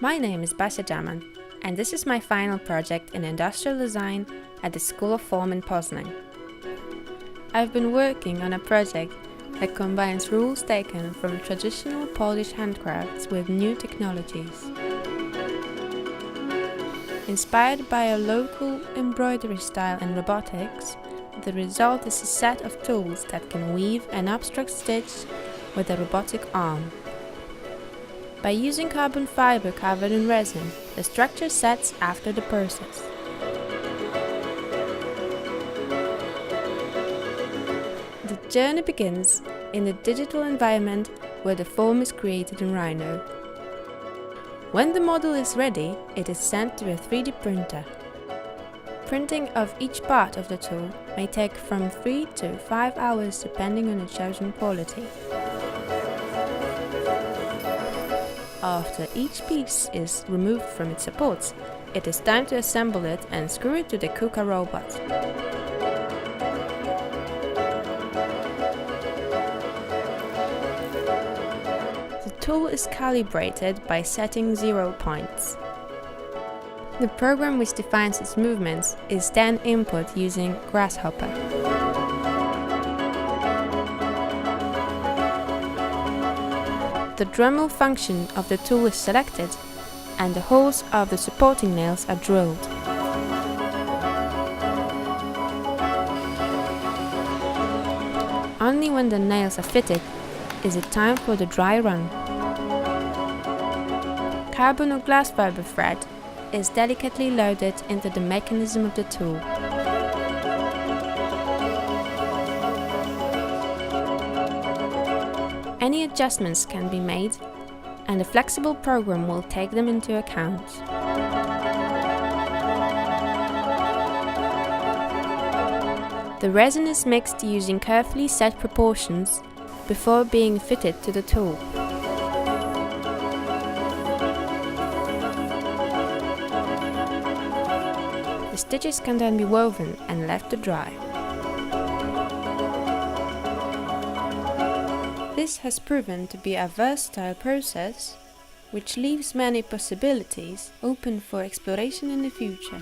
My name is Basia Jaman, and this is my final project in industrial design at the School of Form in Poznan. I've been working on a project that combines rules taken from traditional Polish handcrafts with new technologies. Inspired by a local embroidery style in robotics, the result is a set of tools that can weave an abstract stitch with a robotic arm. By using carbon fiber covered in resin, the structure sets after the process. The journey begins in the digital environment where the form is created in Rhino. When the model is ready, it is sent to a 3D printer. Printing of each part of the tool may take from 3 to 5 hours depending on the chosen quality. After each piece is removed from its supports, it is time to assemble it and screw it to the KUKA robot. The tool is calibrated by setting 0 points. The program which defines its movements is then input using Grasshopper. The Dremel function of the tool is selected, and the holes of the supporting nails are drilled. Only when the nails are fitted is it time for the dry run. Carbon or glass fiber thread is delicately loaded into the mechanism of the tool. Any adjustments can be made, and a flexible program will take them into account. The resin is mixed using carefully set proportions before being fitted to the tool. The stitches can then be woven and left to dry. This has proven to be a versatile process, which leaves many possibilities open for exploration in the future.